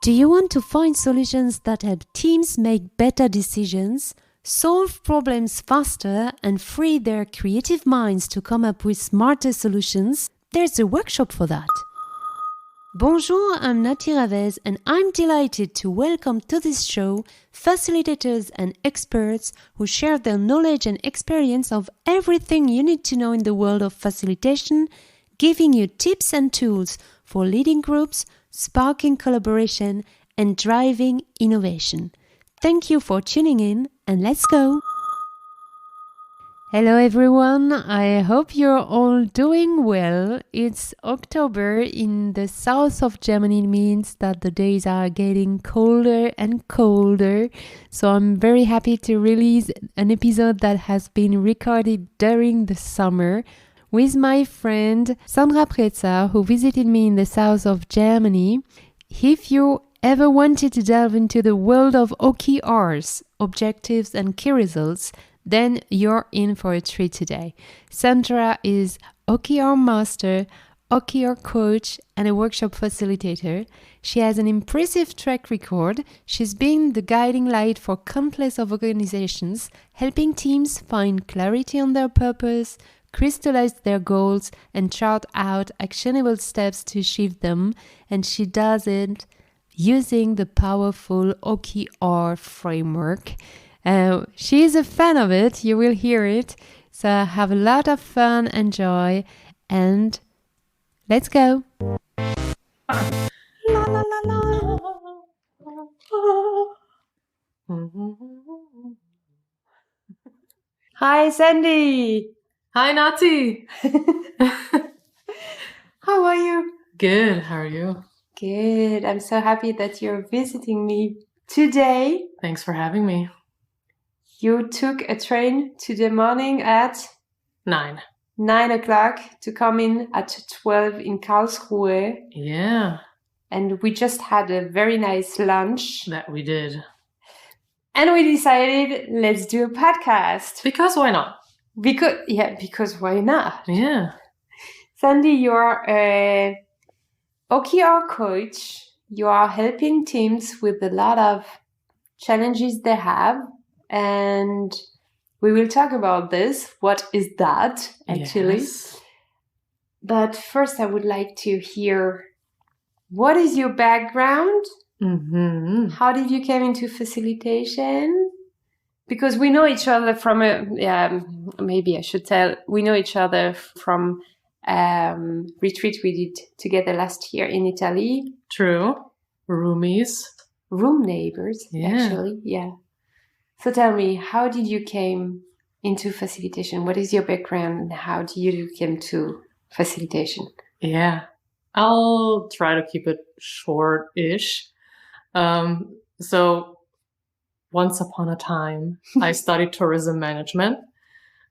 Do you want to find solutions that help teams make better decisions, solve problems faster, and free their creative minds to come up with smarter solutions? There's a workshop for that. Bonjour, I'm Nathy Ravez, and I'm delighted to welcome to this show facilitators and experts who share their knowledge and experience of everything you need to know in the world of facilitation, giving you tips and tools for leading groups, sparking collaboration, and driving innovation. Thank you for tuning in, and let's go! Hello everyone, I hope you're all doing well. It's October in the south of Germany. It means that the days are getting colder and colder. So I'm very happy to release an episode that has been recorded during the summer with my friend Sandra Pretzer, who visited me in the south of Germany. If you ever wanted to delve into the world of OKRs, objectives and key results, then you're in for a treat today. Sandra is OKR Master, OKR Coach, and a workshop facilitator. She has an impressive track record. She's been the guiding light for countless of organizations, helping teams find clarity on their purpose, crystallize their goals, and chart out actionable steps to achieve them. And she does it using the powerful OKR framework. She is a fan of it, you will hear it. So have a lot of fun and joy, and let's go. La, la, la, la. Hi, Sandy. Hi, Nathy. How are you? Good. How are you? Good. I'm so happy that you're visiting me today. Thanks for having me. You took a train today morning at 9 o'clock to come in at 12 in Karlsruhe. Yeah. And we just had a very nice lunch. That we did. And we decided, let's do a podcast. Because why not? Because why not? Yeah. Sandy, you're a OKR coach. You are helping teams with a lot of challenges they have. And we will talk about this. What is that, actually? Yes. But first, I would like to hear, what is your background? Mm-hmm. How did you come into facilitation? Because we know each other from maybe I should tell, we know each other from retreat we did together last year in Italy. True. Roomies. Room neighbors, actually. Yeah. So tell me, how did you came into facilitation? What is your background and how do you came to facilitation? Yeah. I'll try to keep it short-ish. So once upon a time, I studied tourism management.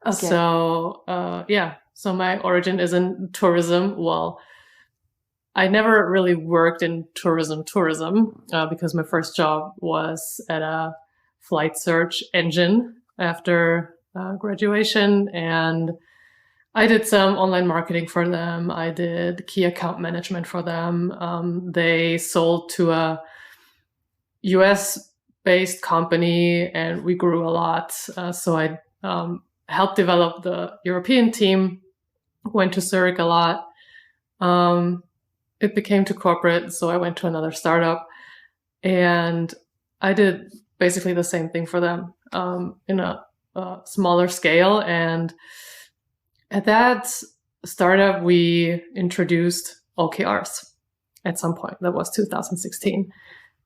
Okay. So, So my origin is in tourism. Well, I never really worked in tourism because my first job was at a flight search engine after graduation, and I did some online marketing for them. I did key account management for them. They sold to a US-based company, and we grew a lot. So I helped develop the European team, went to Zurich a lot. It became too corporate, so I went to another startup, and I did basically the same thing for them in a smaller scale. And at that startup, we introduced OKRs at some point. That was 2016.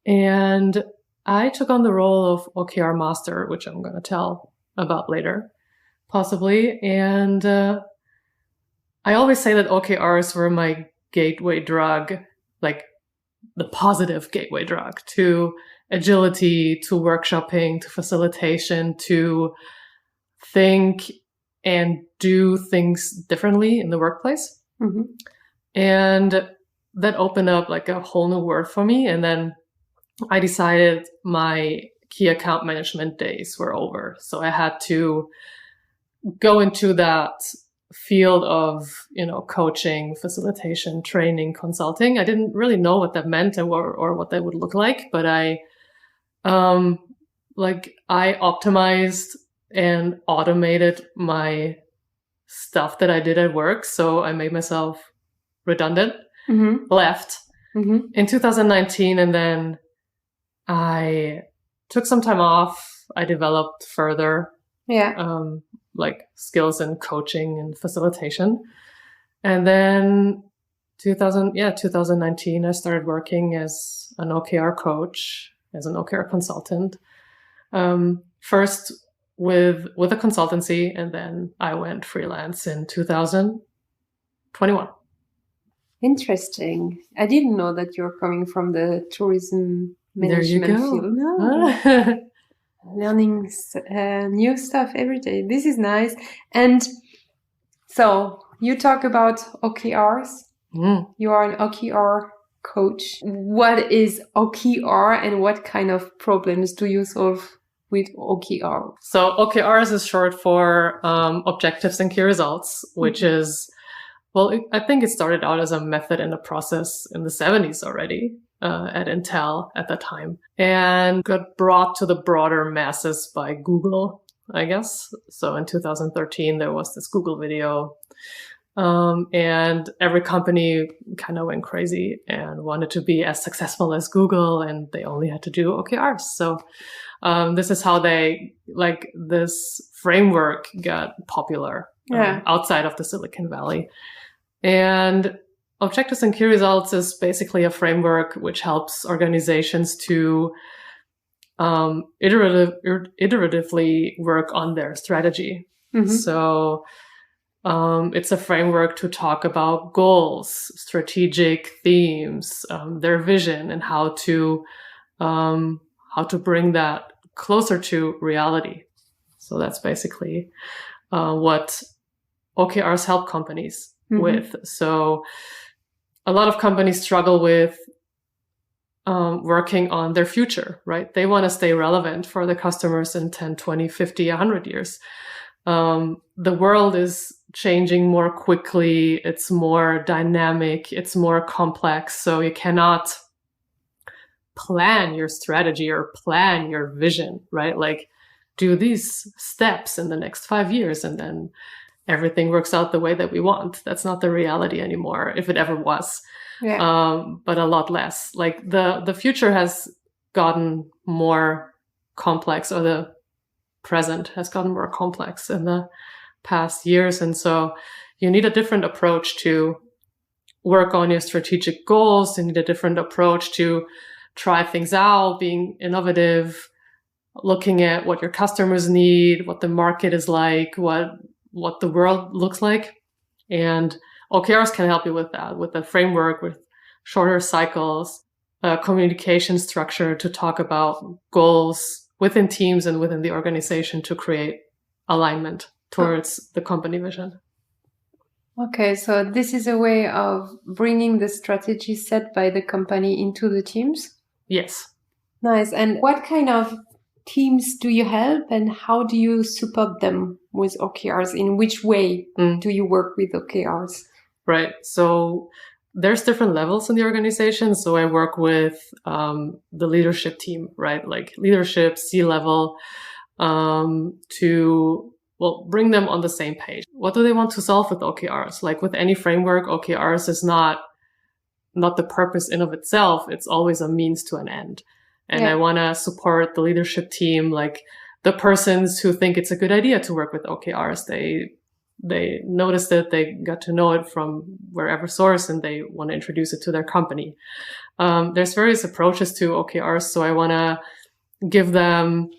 And I took on the role of OKR Master, which I'm going to tell about later, possibly. And I always say that OKRs were my gateway drug, like the positive gateway drug to agility, to workshopping, to facilitation, to think and do things differently in the workplace. Mm-hmm. And that opened up like a whole new world for me. And then I decided my key account management days were over. So I had to go into that field of, coaching, facilitation, training, consulting. I didn't really know what that meant or what that would look like, but I optimized and automated my stuff that I did at work. So I made myself redundant, left in 2019. And then I took some time off. I developed further, skills in coaching and facilitation. And then 2019, I started working as an OKR coach, as an OKR consultant. First with a consultancy, and then I went freelance in 2021. Interesting. I didn't know that you're coming from the tourism management field. No. Learning new stuff every day. This is nice. And so you talk about OKRs. You are an OKR coach. What is OKR and what kind of problems do you solve with OKR? So OKRs is short for objectives and key results, which is, I think it started out as a method and a process in the 70s already at Intel at that time, and got brought to the broader masses by Google, I guess. So in 2013, there was this Google video, and every company kind of went crazy and wanted to be as successful as Google, and they only had to do OKRs. So this is how this framework got popular outside of the Silicon Valley. And objectives and key results is basically a framework which helps organizations to iteratively work on their strategy. So it's a framework to talk about goals, strategic themes, their vision, and how to bring that closer to reality. So that's basically what OKRs help companies with. So a lot of companies struggle with working on their future, right? They want to stay relevant for the customers in 10, 20, 50, 100 years. The world is changing more quickly. It's more dynamic. It's more complex. So you cannot plan your strategy or plan your vision, right? Like do these steps in the next 5 years and then everything works out the way that we want. That's not the reality anymore, if it ever was. But a lot less. Like the future has gotten more complex, or the present has gotten more complex in the past years. And so you need a different approach to work on your strategic goals. You need a different approach to try things out, being innovative, looking at what your customers need, what the market is like, what the world looks like. And OKRs can help you with that, with a framework, with shorter cycles, communication structure to talk about goals within teams and within the organization to create alignment towards the company vision. Okay, so this is a way of bringing the strategy set by the company into the teams? Yes. Nice. And what kind of teams do you help and how do you support them with OKRs? In which way do you work with OKRs? Right. So there's different levels in the organization. So I work with the leadership team, right? Like leadership, C-level, to bring them on the same page. What do they want to solve with OKRs? Like with any framework, OKRs is not the purpose in of itself. It's always a means to an end. And I want to support the leadership team, like the persons who think it's a good idea to work with OKRs. They noticed it, they got to know it from wherever source, and they want to introduce it to their company. There's various approaches to OKRs. So I want to give them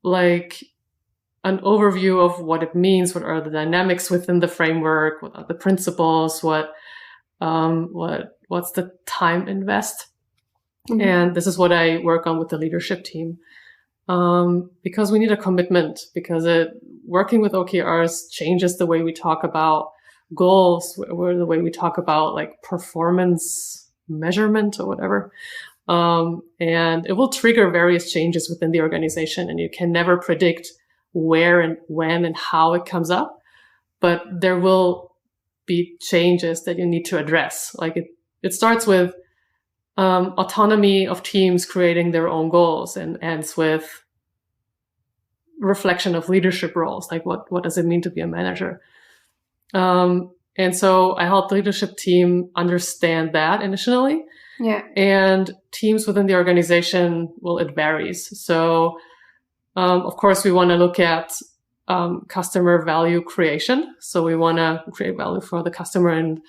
like an overview of what it means, what are the dynamics within the framework, what are the principles, what's the time invest. And this is what I work on with the leadership team. Because we need a commitment, because working with OKRs changes the way we talk about goals, or the way we talk about like performance measurement or whatever. And it will trigger various changes within the organization, and you can never predict where and when and how it comes up. but there will be changes that you need to address. Like it starts with autonomy of teams creating their own goals and ends with reflection of leadership roles. Like what does it mean to be a manager? And so I help the leadership team understand that initially. Yeah. And teams within the organization, well, it varies. So, of course, we want to look at customer value creation. So we want to create value for the customer. And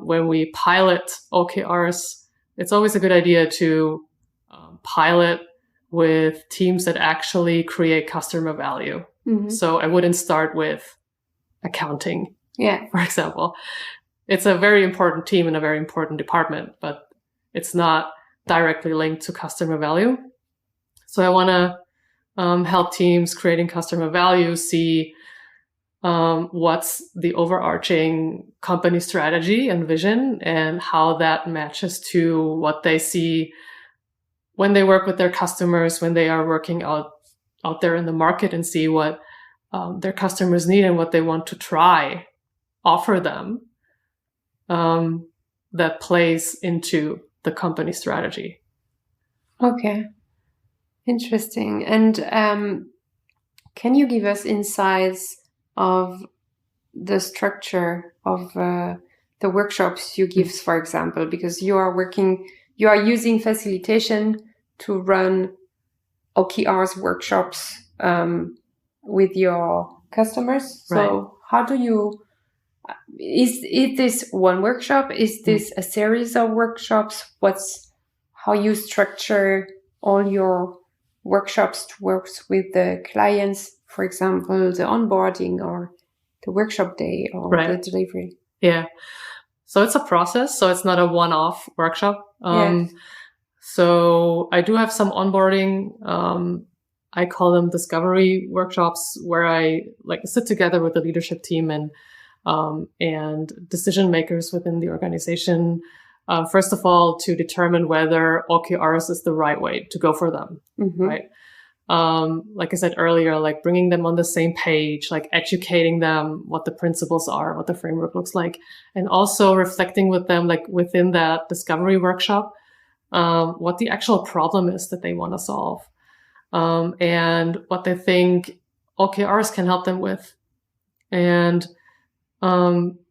when we pilot OKRs, it's always a good idea to pilot with teams that actually create customer value. Mm-hmm. So I wouldn't start with accounting, yeah, for example. It's a very important team in a very important department, but it's not directly linked to customer value. So I want to help teams creating customer value see what's the overarching company strategy and vision and how that matches to what they see when they work with their customers, when they are working out there in the market and see what their customers need and what they want to offer them that plays into the company strategy. Okay. Interesting. And can you give us insights of the structure of the workshops you give, for example, because you are using facilitation to run OKRs workshops with your customers. So Right. how do you, is this one workshop? Is this a series of workshops? How you structure all your workshops to work with the clients, for example, the onboarding or the workshop day or Right. the delivery? Yeah. So it's a process. So it's not a one-off workshop. Yes. So I do have some onboarding. I call them discovery workshops where I sit together with the leadership team and decision makers within the organization. First of all, to determine whether OKRs is the right way to go for them, Mm-hmm. right? Like I said earlier, like bringing them on the same page, like educating them what the principles are, what the framework looks like, and also reflecting with them, like within that discovery workshop, what the actual problem is that they want to solve, and what they think OKRs can help them with. And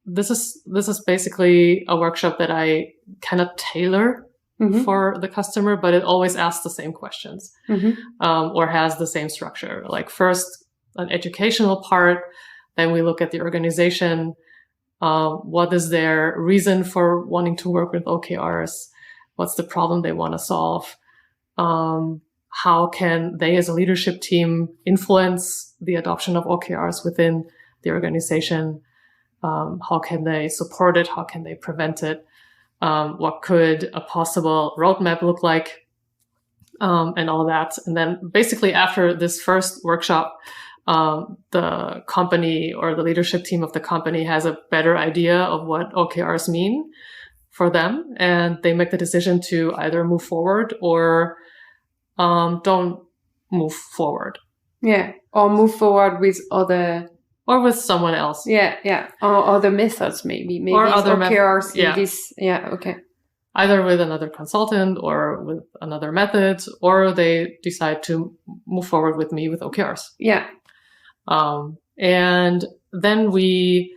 this is basically a workshop that I kind of tailor Mm-hmm. for the customer, but it always asks the same questions, Mm-hmm. or has the same structure. Like first an educational part, then we look at the organization. What is their reason for wanting to work with OKRs? What's the problem they want to solve? How can they as a leadership team influence the adoption of OKRs within the organization? How can they support it? How can they prevent it? What could a possible roadmap look like? And all that. And then basically after this first workshop, the company or the leadership team of the company has a better idea of what OKRs mean for them. And they make the decision to either move forward or don't move forward. Yeah. Or move forward with other... Or with someone else. Yeah. Or other methods, maybe. Maybe Or it's other OKRs in yeah. this. Yeah, okay. Either with another consultant or with another method, or they decide to move forward with me with OKRs. Yeah. And then the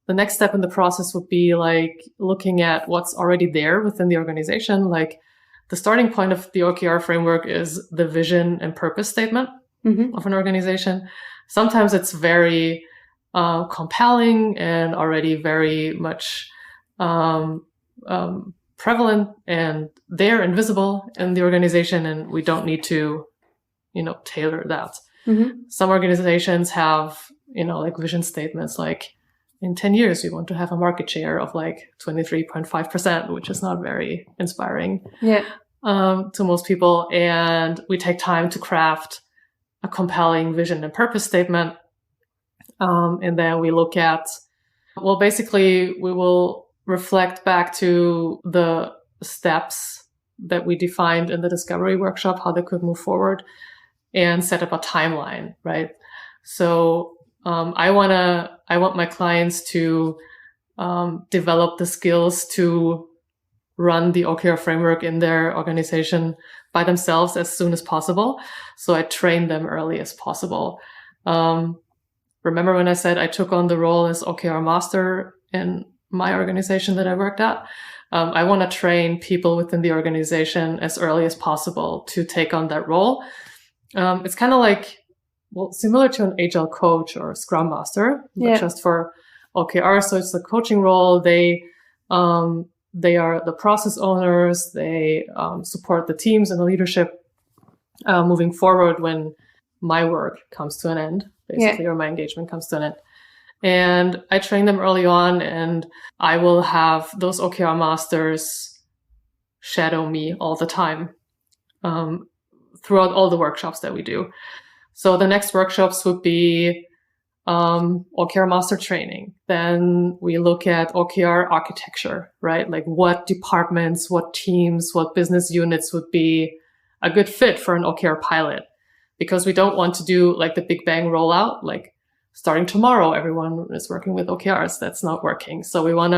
next step in the process would be like looking at what's already there within the organization. Like the starting point of the OKR framework is the vision and purpose statement Mm-hmm. of an organization. Sometimes it's very compelling and already very much prevalent and there and visible in the organization, and we don't need to, tailor that. Mm-hmm. Some organizations have, like vision statements like, in 10 years, we want to have a market share of like 23.5%, which is not very inspiring to most people. And we take time to craft a compelling vision and purpose statement. And then we look at, basically we will reflect back to the steps that we defined in the discovery workshop, how they could move forward, and set up a timeline, right? So I want my clients to develop the skills to run the OKR framework in their organization by themselves as soon as possible. So I train them early as possible. Remember when I said I took on the role as OKR Master in my organization that I worked at? I want to train people within the organization as early as possible to take on that role. It's kind of like, well, similar to an Agile coach or Scrum Master, but just for OKR. So it's the coaching role. They are the process owners. They support the teams and the leadership moving forward when my work comes to an end, basically, or my engagement comes to an end. And I train them early on, and I will have those OKR masters shadow me all the time throughout all the workshops that we do. So the next workshops would be OKR master training. Then we look at OKR architecture, right? Like what departments, what teams, what business units would be a good fit for an OKR pilot. Because we don't want to do like the big bang rollout, like starting tomorrow, everyone is working with OKRs. That's not working. So we want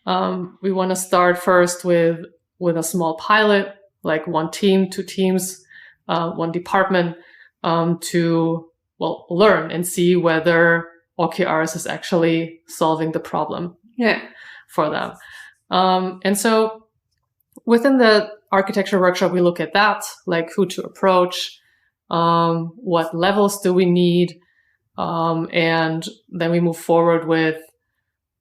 to start first with a small pilot, like 1 team, 2 teams, 1 department, to learn and see whether OKRs is actually solving the problem for them. And so within the architecture workshop, we look at that, like who to approach, what levels do we need, and then we move forward with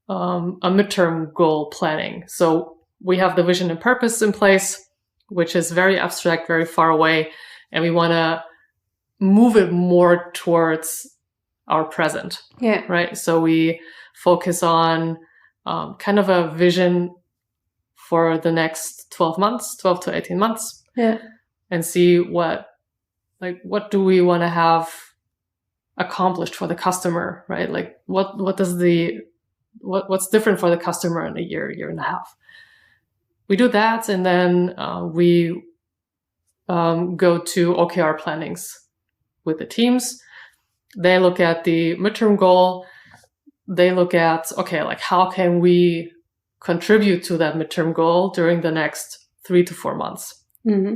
a midterm goal planning. So we have the vision and purpose in place, which is very abstract, very far away, and we want to move it more towards our present. Right. So we focus on kind of a vision for the next 12 to 18 months. And see what do we want to have accomplished for the customer, right? Like what's different for the customer in a year and a half. We do that, and then we go to OKR plannings with the teams. They look at the midterm goal. They look at, okay, like how can we contribute to that midterm goal during the next 3 to 4 months? Mm-hmm.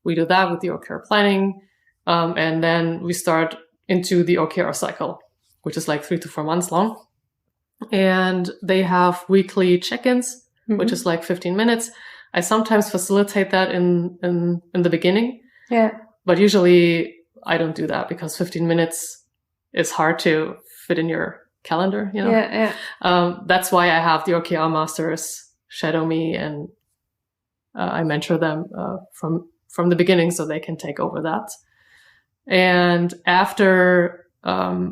We do that with the OKR planning. And then we start into the OKR cycle, which is like 3 to 4 months long. And they have weekly check-ins, which is like 15 minutes. I sometimes facilitate that in the beginning. But usually I don't do that because 15 minutes is hard to fit in your calendar, you know? That's why I have the OKR masters shadow me, and I mentor them from the beginning so they can take over that. And after the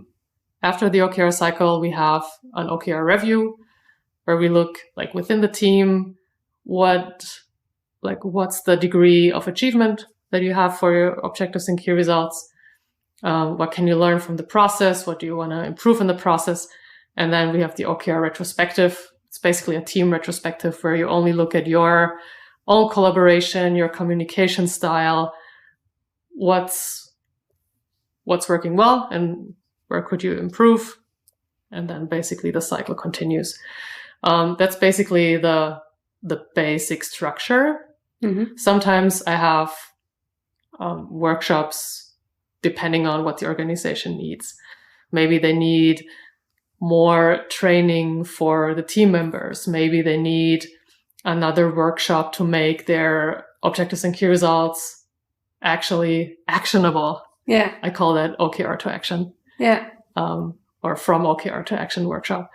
OKR cycle, we have an OKR review where we look like within the team, what's the degree of achievement that you have for your objectives and key results? What can you learn from the process? What do you want to improve in the process? And then we have the OKR retrospective. It's basically a team retrospective where you only look at your own collaboration, your communication style, what's working well and where could you improve? And then basically the cycle continues. That's basically the basic structure. Sometimes I have workshops depending on what the organization needs. Maybe they need more training for the team members. Maybe they need another workshop to make their objectives and key results actually actionable. I call that OKR to action. Or from OKR to action workshop.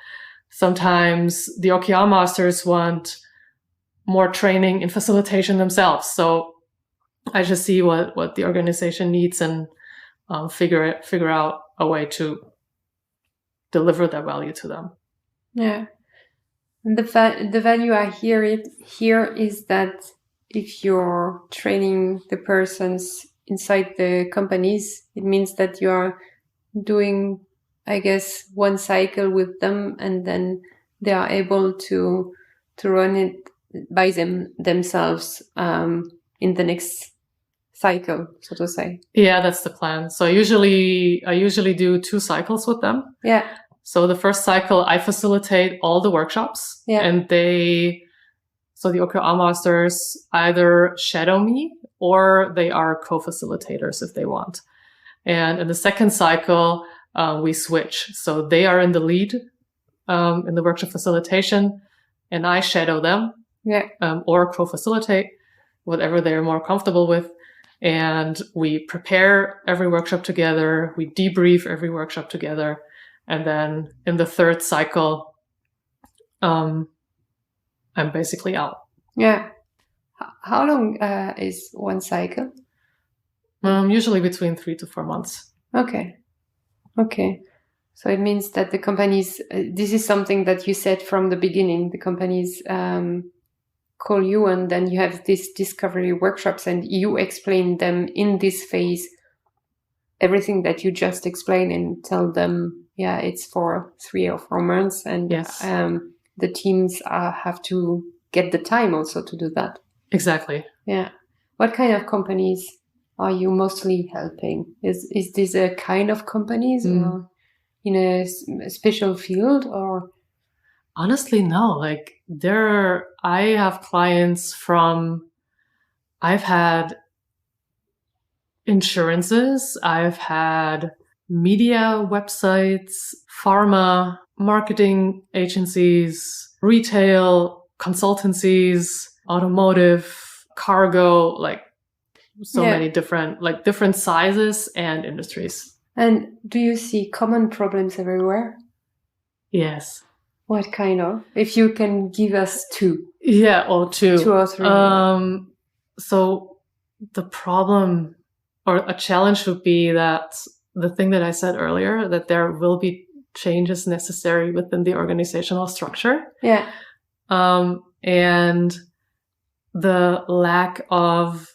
Sometimes the OKR masters want more training in facilitation themselves. So I just see what the organization needs and figure out a way to deliver that value to them. And the value I hear it here is that if you're training the persons inside the companies, it means that you are doing, I guess, one cycle with them, and then they are able to run it by themselves in the next cycle, so to say. Yeah, that's the plan. So I usually do 2 cycles with them. Yeah. So the first cycle, I facilitate all the workshops, and so the OKR Masters either shadow me or they are co-facilitators if they want. And in the second cycle, we switch. So they are in the lead in the workshop facilitation, and I shadow them or co-facilitate, whatever they're more comfortable with. And we prepare every workshop together. We debrief every workshop together. And then in the third cycle, I'm basically out. Yeah. How long is one cycle? Usually between 3 to 4 months. Okay. So it means that the companies, this is something that you said from the beginning, the companies call you and then you have these discovery workshops and you explain them in this phase, everything that you just explained, and tell them, it's for 3 or 4 months. And the teams have to get the time also to do that. Exactly. Yeah. What kind of companies are you mostly helping? Is this a kind of companies or in a special field, or? Honestly, no. Like I have clients I've had insurances, I've had media websites, pharma, marketing agencies, retail, consultancies, automotive, cargo, like so many different sizes and industries. And do you see common problems everywhere? Yes. What kind of? If you can give us 2. Yeah, or 2. 2 or 3. So the problem or a challenge would be that the thing that I said earlier, that there will be changes necessary within the organizational structure. Yeah. And the lack of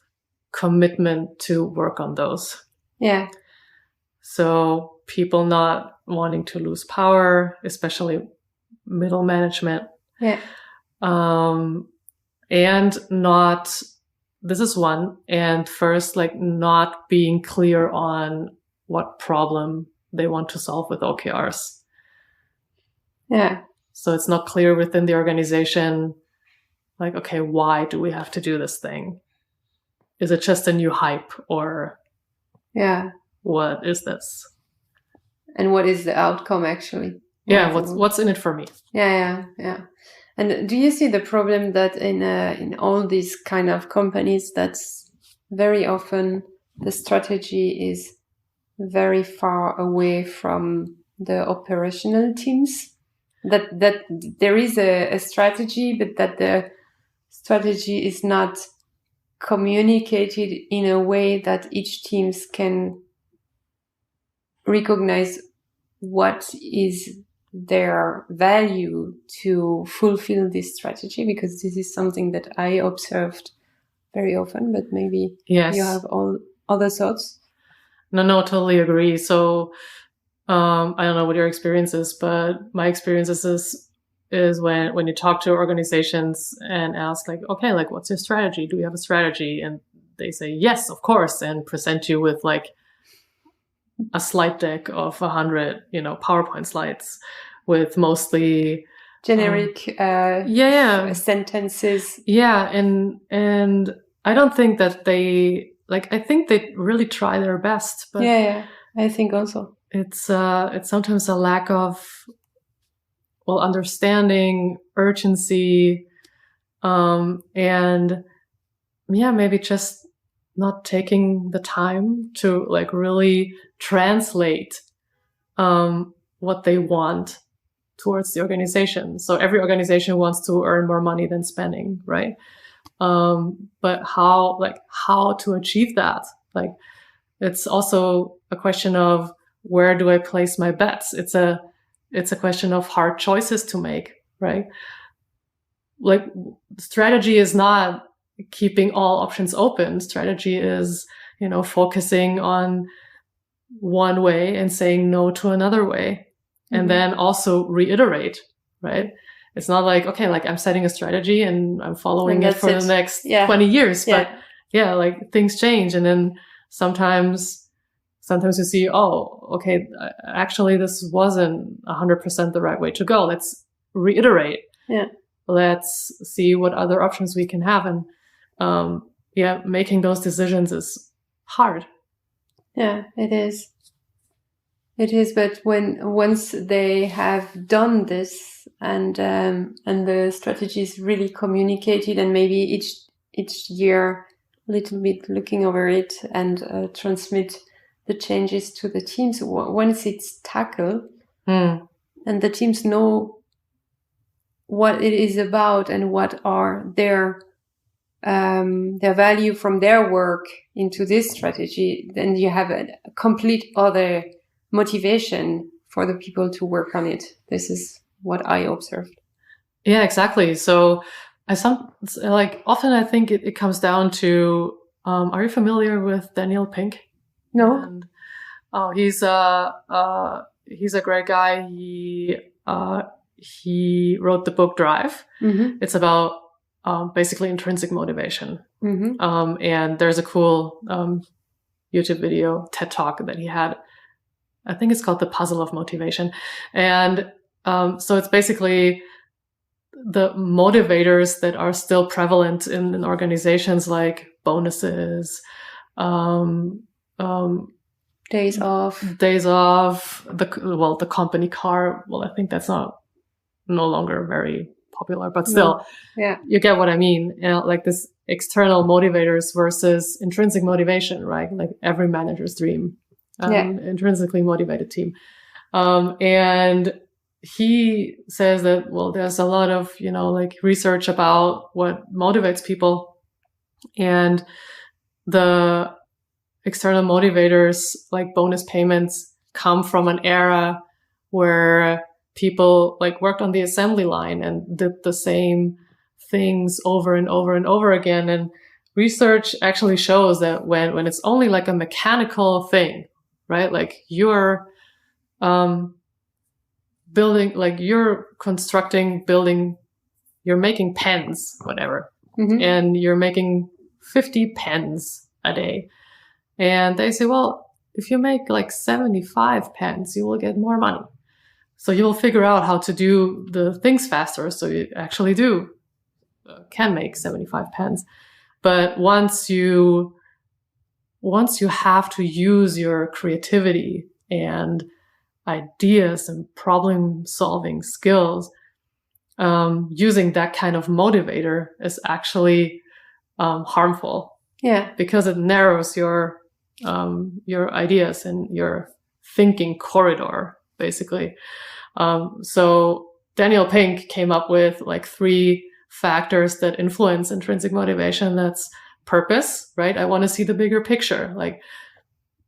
commitment to work on those. Yeah. So people not wanting to lose power, especially middle management. Yeah. And not, this is one. And first, like not being clear on what problem they want to solve with OKRs. Yeah. So it's not clear within the organization, like, okay, why do we have to do this thing? Is it just a new hype, or what is this? And what is the outcome actually? Yeah, what's in it for me? Yeah. And do you see the problem that in all these kind of companies, that's very often the strategy is very far away from the operational teams? That there is a strategy, but that the strategy is not communicated in a way that each teams can recognize what is their value to fulfill this strategy, because this is something that I observed very often, but maybe you have all other thoughts. No, totally agree. So I don't know what your experience is, but my experience is when you talk to organizations and ask like, okay, like what's your strategy? Do you have a strategy? And they say, yes, of course, and present you with like a slide deck of 100, PowerPoint slides with mostly generic sentences. Yeah. And I don't think that I think they really try their best, but I think also it's sometimes a lack of understanding, urgency, and maybe just not taking the time to like really translate what they want towards the organization. So every organization wants to earn more money than spending, right? But how to achieve that? Like, it's also a question of where do I place my bets? It's a question of hard choices to make, right? Like, strategy is not keeping all options open. Strategy is, focusing on one way and saying no to another way. Mm-hmm. And then also reiterate, right? It's not like, okay, like I'm setting a strategy and I'm following it for the next 20 years, but yeah, like things change. And then sometimes you see, oh, okay, actually this wasn't 100% the right way to go. Let's reiterate. Yeah. Let's see what other options we can have. And yeah, making those decisions is hard. Yeah, it is. It is, but once they have done this and the strategy is really communicated, and maybe each year a little bit looking over it and transmit the changes to the teams. Once it's tackled, and the teams know what it is about and what are their value from their work into this strategy, then you have a complete other motivation for the people to work on it. This is what I observed. Yeah, exactly. So often I think it comes down to, are you familiar with Daniel Pink? No. And, he's a great guy. He wrote the book Drive. Mm-hmm. It's about basically intrinsic motivation. Mm-hmm. And there's a cool YouTube video, TED Talk that he had. I think it's called The Puzzle of Motivation. And so it's basically the motivators that are still prevalent in organizations, like bonuses, days off, the company car. Well, I think that's no longer very popular, but still, yeah, you get what I mean. Like this external motivators versus intrinsic motivation, right? Like every manager's dream. Intrinsically motivated team. And he says that, well, there's a lot of, like research about what motivates people, and the external motivators, like bonus payments, come from an era where people like worked on the assembly line and did the same things over and over and over again. And research actually shows that when it's only like a mechanical thing, right? Like you're building, you're making pens, whatever, and you're making 50 pens a day. And they say, well, if you make like 75 pens, you will get more money. So you'll figure out how to do the things faster. So you actually can make 75 pens. But once you have to use your creativity and ideas and problem solving skills, using that kind of motivator is actually harmful. Yeah, because it narrows your ideas and your thinking corridor, basically. So Daniel Pink came up with like 3 factors that influence intrinsic motivation. That's purpose, right? I want to see the bigger picture. Like,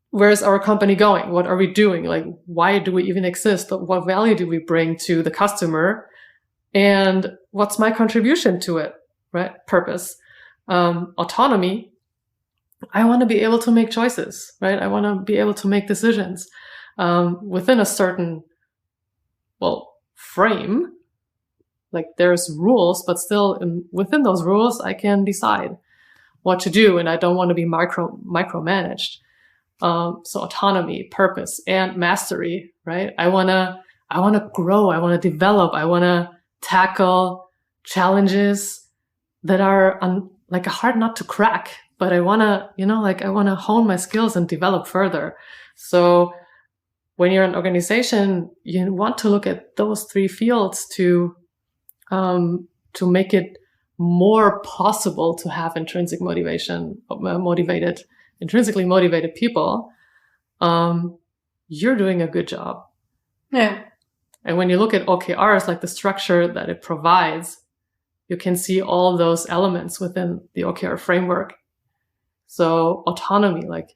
where's our company going? What are we doing? Like, why do we even exist? What value do we bring to the customer? And what's my contribution to it, right? Purpose. Autonomy. I want to be able to make choices, right? I want to be able to make decisions within a certain, frame. Like there's rules, but still within those rules, I can decide what to do, and I don't want to be micromanaged. So autonomy, purpose, and mastery, right? I want to grow. I want to develop. I want to tackle challenges that are like a hard nut to crack, but I want to, I want to hone my skills and develop further. So when you're an organization, you want to look at those 3 fields to make it more possible to have intrinsically motivated people. You're doing a good job. Yeah. And when you look at OKRs, like the structure that it provides, you can see all those elements within the OKR framework. So autonomy, like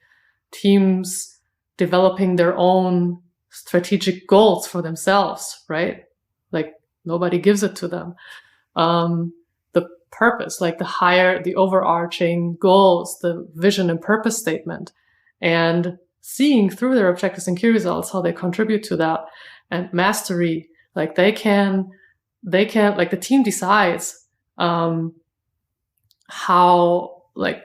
teams developing their own strategic goals for themselves, right? Like nobody gives it to them. The purpose, like the overarching goals, the vision and purpose statement, and seeing through their objectives and key results how they contribute to that. And mastery, like they can, like the team decides how, like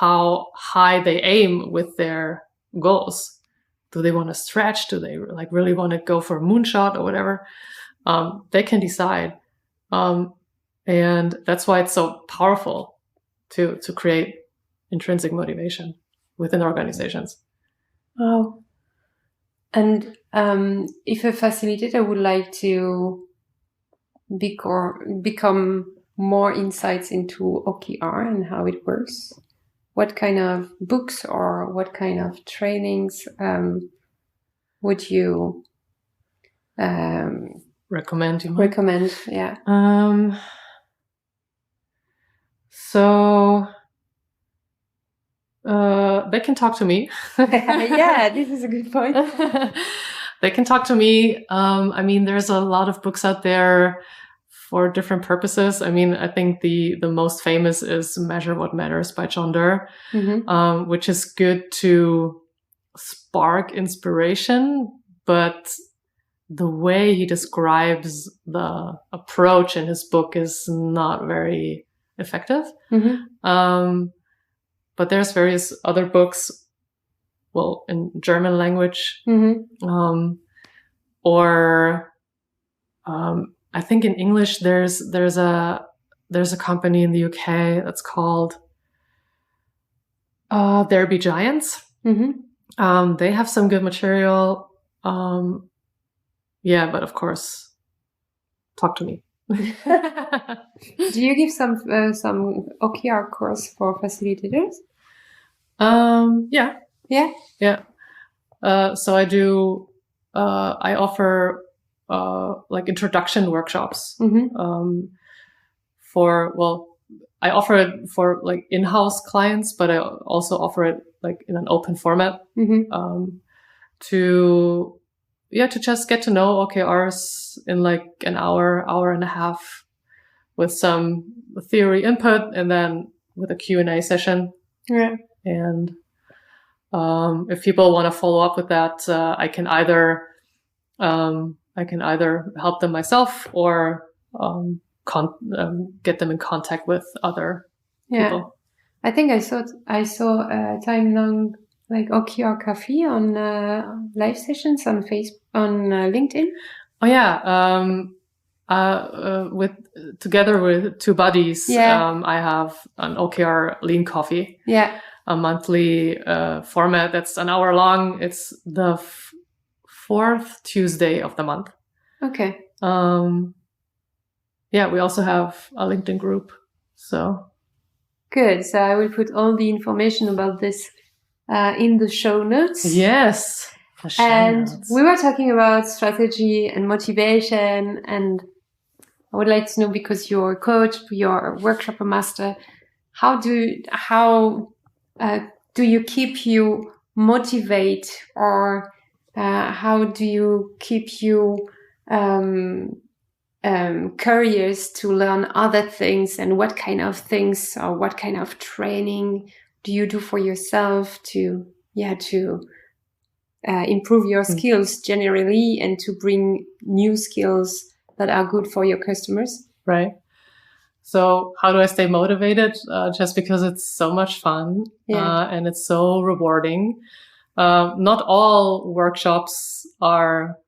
how high they aim with their goals. Do they want to stretch? Do they like really want to go for a moonshot or whatever? They can decide. And that's why it's so powerful to create intrinsic motivation within organizations. Oh. And if a facilitator would like to become more insights into OKR and how it works, what kind of books or what kind of trainings would you recommend? Recommend, yeah. So they can talk to me. Yeah, this is a good point. They can talk to me. I mean, there's a lot of books out there for different purposes. I mean, I think the most famous is Measure What Matters by John Doerr, which is good to spark inspiration, but the way he describes the approach in his book is not very effective. But there's various other books, well, in German language, or I think in English there's a company in the UK that's called There Be Giants. They have some good material. Yeah, but of course, talk to me. Do you give some OKR course for facilitators? Yeah. So I do. I offer like introduction workshops. I offer it for like in-house clients, but I also offer it like in an open format to just get to know OKRs in like an hour and a half with some theory input and then with a Q&A session. Yeah. And if people want to follow up with that, I can either help them myself or get them in contact with other people. I think I saw a time long like OKR Cafe on live sessions on LinkedIn. Oh yeah, together with two buddies, I have an OKR Lean Coffee. Yeah, a monthly format that's an hour long. It's the fourth Tuesday of the month. Okay. We also have a LinkedIn group. So good. So I will put all the information about this in the show notes. Yes. We were talking about strategy and motivation, and I would like to know, because you're a coach, you're a workshop master, how do you keep you motivate, or how do you keep you curious to learn other things, and what kind of things or what kind of training do you do for yourself to improve your skills generally and to bring new skills that are good for your customers? Right. So how do I stay motivated? Just because it's so much fun and it's so rewarding. Not all workshops are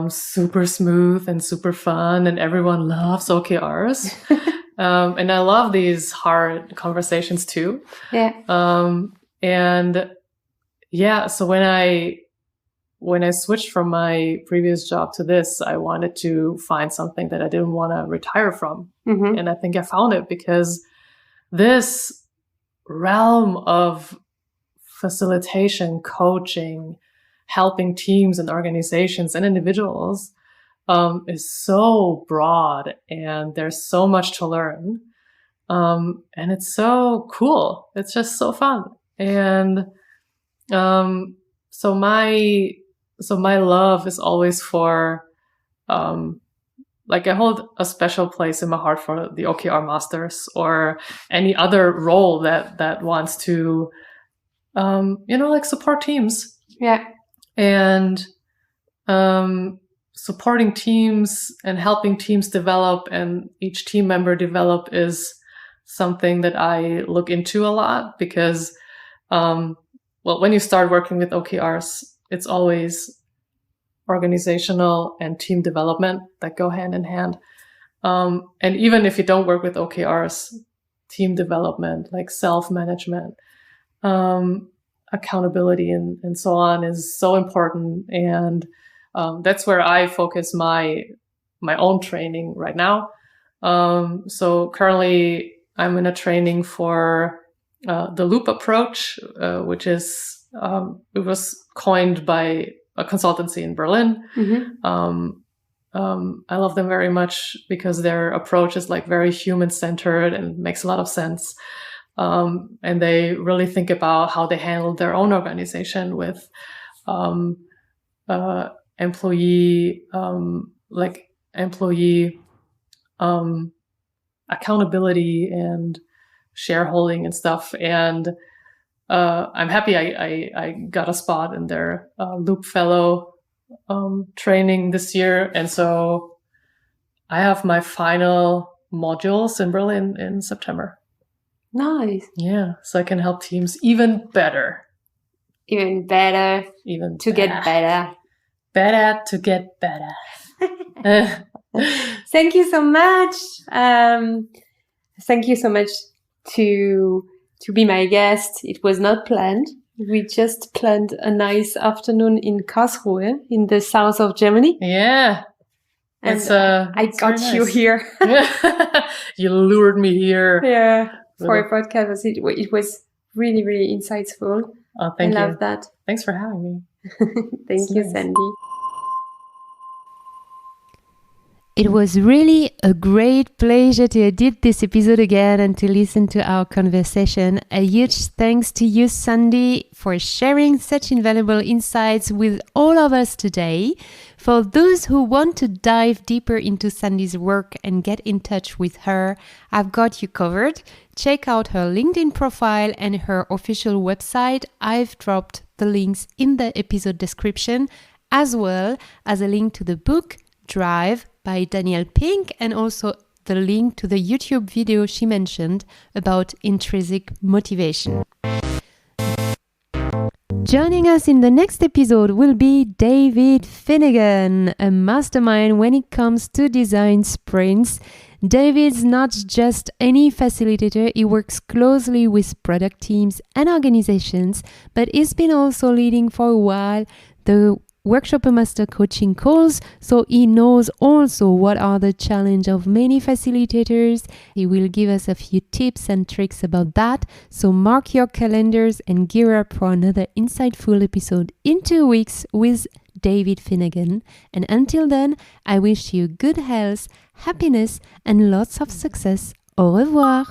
super smooth and super fun and everyone loves OKRs. And I love these hard conversations too. So when I switched from my previous job to this, I wanted to find something that I didn't want to retire from. And I think I found it, because this realm of facilitation, coaching, helping teams and organizations and individuals is so broad, and there's so much to learn. And it's so cool. It's just so fun. And so my love is always for, I hold a special place in my heart for the OKR Masters or any other role that wants to, support teams. Yeah. And, supporting teams and helping teams develop and each team member develop is something that I look into a lot because, when you start working with OKRs, it's always organizational and team development that go hand in hand. And even if you don't work with OKRs, team development, like self-management, accountability and so on is so important. And that's where I focus my own training right now. So currently I'm in a training for the loop approach, which is, it was coined by a consultancy in Berlin. I love them very much because their approach is like very human-centered and makes a lot of sense. And they really think about how they handle their own organization with employee accountability and shareholding and stuff. And I'm happy I got a spot in their Loop Fellow training this year. And so I have my final modules in Berlin in September. Nice. Yeah. So I can help teams even better. Even better. Even to better. get better. Better to get better. Thank you so much. Thank you so much to be my guest. It was not planned. We just planned a nice afternoon in Karlsruhe in the south of Germany. Yeah. And I got you here. You lured me here. Yeah. For a podcast. It was really, really insightful. Oh, thank you. I love that. Thanks for having me. Thank you, nice. Sandy. It was really a great pleasure to edit this episode again and to listen to our conversation. A huge thanks to you, Sandy, for sharing such invaluable insights with all of us today. For those who want to dive deeper into Sandy's work and get in touch with her, I've got you covered. Check out her LinkedIn profile and her official website. I've dropped the links in the episode description, as well as a link to the book Drive by Danielle Pink, and also the link to the YouTube video she mentioned about intrinsic motivation. Joining us in the next episode will be David Finnegan, a mastermind when it comes to design sprints. David's not just any facilitator, he works closely with product teams and organizations, but he's been also leading for a while the OKR Master coaching calls, so he knows also what are the challenges of many facilitators. He will give us a few tips and tricks about that, so mark your calendars and gear up for another insightful episode in 2 weeks with David Finnegan. And until then, I wish you good health, happiness, and lots of success. Au revoir!